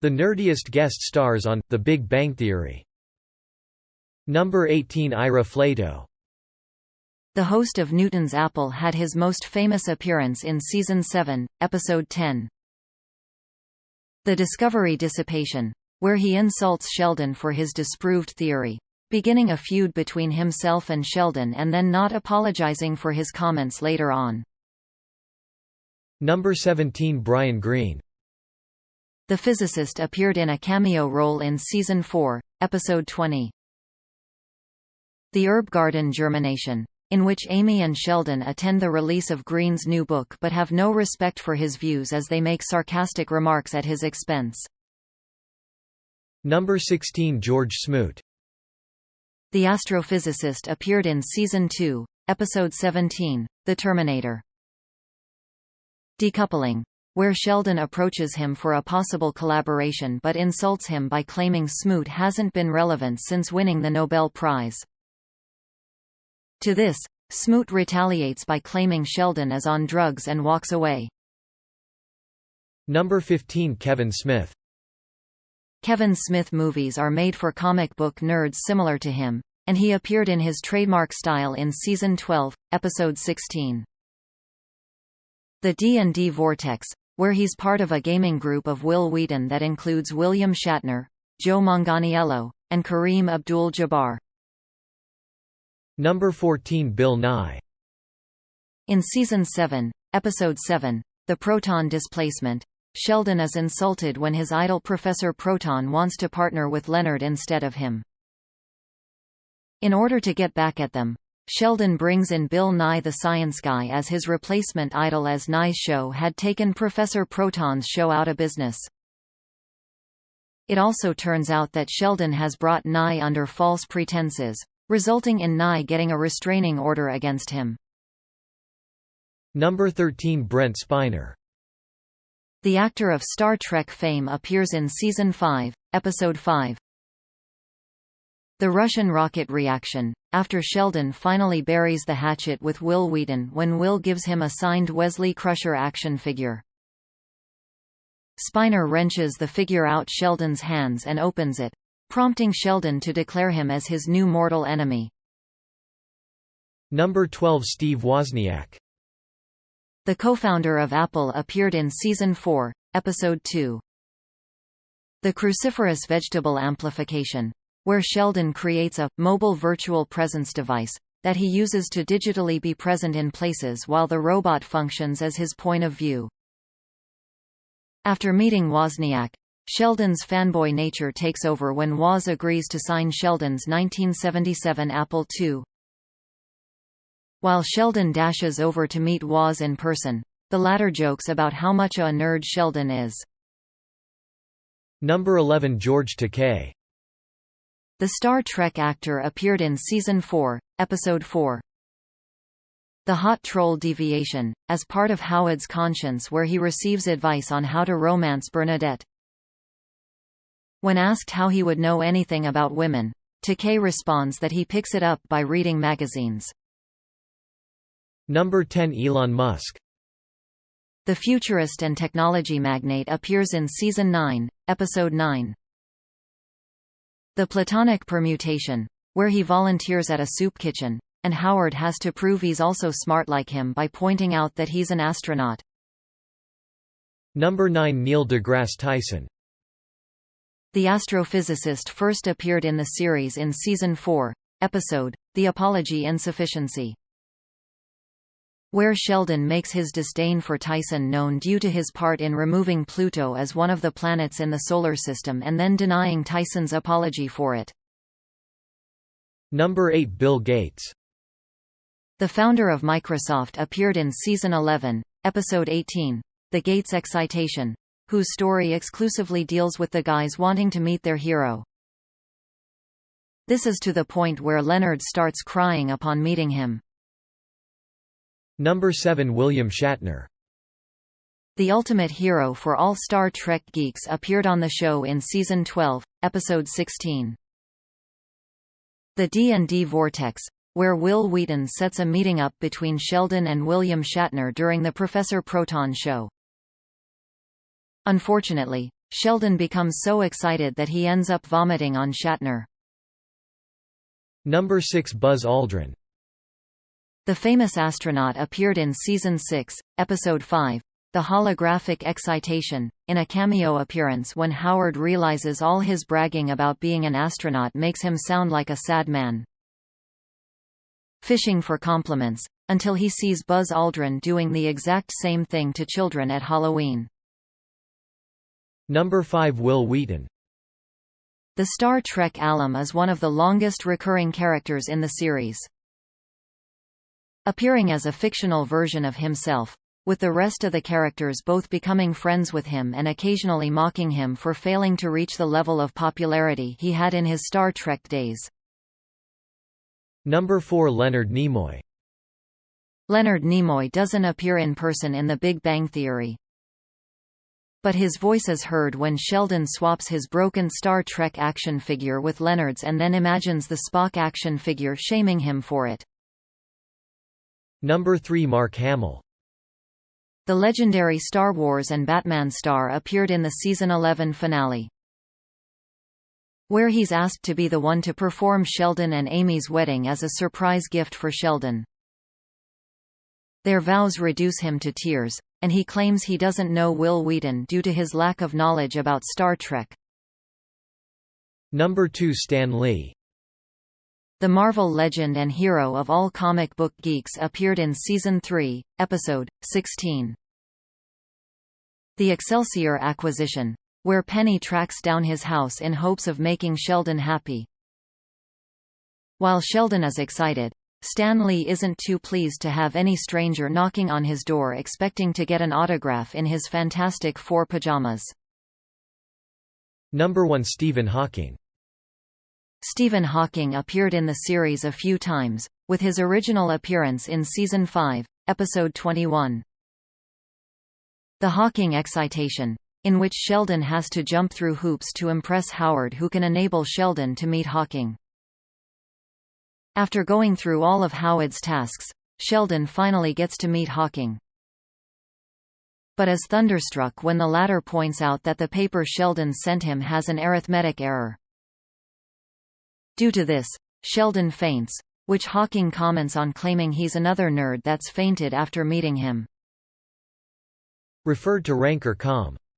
The Nerdiest guest stars on The Big Bang Theory. No.18 Ira Flatow. The host of Newton's Apple had his most famous appearance in Season 7, Episode 10. The Discovery Dissipation, where he insults Sheldon for his disproved theory, beginning a feud between himself and Sheldon and then not apologizing for his comments later on. No.17 Brian Greene. The physicist appeared in a cameo role in Season 4, Episode 20. The Herb Garden Germination, in which Amy and Sheldon attend the release of Greene's new book but have no respect for his views as they make sarcastic remarks at his expense. No.16 George Smoot. The astrophysicist appeared in Season 2, Episode 17, The Terminator. Decoupling, where Sheldon approaches him for a possible collaboration but insults him by claiming Smoot hasn't been relevant since winning the Nobel Prize. To this, Smoot retaliates by claiming Sheldon is on drugs and walks away. No.15 Kevin Smith. Kevin Smith movies are made for comic book nerds similar to him, and he appeared in his trademark style in Season 12, Episode 16. The D&D Vortex, where he's part of a gaming group of Wil Wheaton that includes William Shatner, Joe Manganiello, and Kareem Abdul-Jabbar. No.14 Bill Nye. In Season 7, Episode 7, The Proton Displacement, Sheldon is insulted when his idol Professor Proton wants to partner with Leonard instead of him. In order to get back at them, Sheldon brings in Bill Nye the Science Guy as his replacement idol, as Nye's show had taken Professor Proton's show out of business. It also turns out that Sheldon has brought Nye under false pretenses, resulting in Nye getting a restraining order against him. No.13 Brent Spiner. The actor of Star Trek fame appears in Season 5, Episode 5. The Russian rocket reaction, after Sheldon finally buries the hatchet with Wil Wheaton when Will gives him a signed Wesley Crusher action figure. Spiner wrenches the figure out Sheldon's hands and opens it, prompting Sheldon to declare him as his new mortal enemy. No.12 Steve Wozniak. The co-founder of Apple appeared in Season 4, Episode 2. The Cruciferous Vegetable Amplification, where Sheldon creates a mobile virtual presence device that he uses to digitally be present in places while the robot functions as his point of view. After meeting Wozniak, Sheldon's fanboy nature takes over when Woz agrees to sign Sheldon's 1977 Apple II. While Sheldon dashes over to meet Woz in person, the latter jokes about how much a nerd Sheldon is. No.11 George Takei. The Star Trek actor appeared in Season 4, Episode 4. The Hot Troll Deviation, as part of Howard's Conscience, where he receives advice on how to romance Bernadette. When asked how he would know anything about women, Takei responds that he picks it up by reading magazines. No.10 Elon Musk. The futurist and technology magnate appears in Season 9, Episode 9. The Platonic Permutation, where he volunteers at a soup kitchen, and Howard has to prove he's also smart like him by pointing out that he's an astronaut. No.9 Neil deGrasse Tyson. The astrophysicist first appeared in the series in Season 4, Episode, The Apology Insufficiency, where Sheldon makes his disdain for Tyson known due to his part in removing Pluto as one of the planets in the Solar System and then denying Tyson's apology for it. No.8 Bill Gates. The founder of Microsoft appeared in Season 11, Episode 18, The Gates Excitation, whose story exclusively deals with the guys wanting to meet their hero. This is to the point where Leonard starts crying upon meeting him. No.7 William Shatner. The ultimate hero for all Star Trek geeks appeared on the show in Season 12, Episode 16. The D&D Vortex, where Wil Wheaton sets a meeting up between Sheldon and William Shatner during the Professor Proton show. Unfortunately, Sheldon becomes so excited that he ends up vomiting on Shatner. Number 6. Buzz Aldrin. The famous astronaut appeared in Season 6, Episode 5, The Holographic Excitation, in a cameo appearance when Howard realizes all his bragging about being an astronaut makes him sound like a sad man. Fishing for compliments, until he sees Buzz Aldrin doing the exact same thing to children at Halloween. Number 5. Wil Wheaton. The Star Trek alum is one of the longest recurring characters in the series. Appearing as a fictional version of himself, with the rest of the characters both becoming friends with him and occasionally mocking him for failing to reach the level of popularity he had in his Star Trek days. Number 4. Leonard Nimoy. Leonard Nimoy doesn't appear in person in The Big Bang Theory, but his voice is heard when Sheldon swaps his broken Star Trek action figure with Leonard's and then imagines the Spock action figure shaming him for it. Number 3. Mark Hamill. The legendary Star Wars and Batman star appeared in the Season 11 finale, where he's asked to be the one to perform Sheldon and Amy's wedding as a surprise gift for Sheldon. Their vows reduce him to tears, and he claims he doesn't know Wil Wheaton due to his lack of knowledge about Star Trek. Number 2. Stan Lee. The Marvel legend and hero of all comic book geeks appeared in Season 3, Episode 16. The Excelsior Acquisition, where Penny tracks down his house in hopes of making Sheldon happy. While Sheldon is excited, Stan Lee isn't too pleased to have any stranger knocking on his door expecting to get an autograph in his Fantastic Four pajamas. Number 1. Stephen Hawking. Stephen Hawking appeared in the series a few times, with his original appearance in Season 5, Episode 21. The Hawking Excitation, in which Sheldon has to jump through hoops to impress Howard, who can enable Sheldon to meet Hawking. After going through all of Howard's tasks, Sheldon finally gets to meet Hawking, but is thunderstruck when the latter points out that the paper Sheldon sent him has an arithmetic error. Due to this, Sheldon faints, which Hawking comments on, claiming he's another nerd that's fainted after meeting him. Referred to rank or com.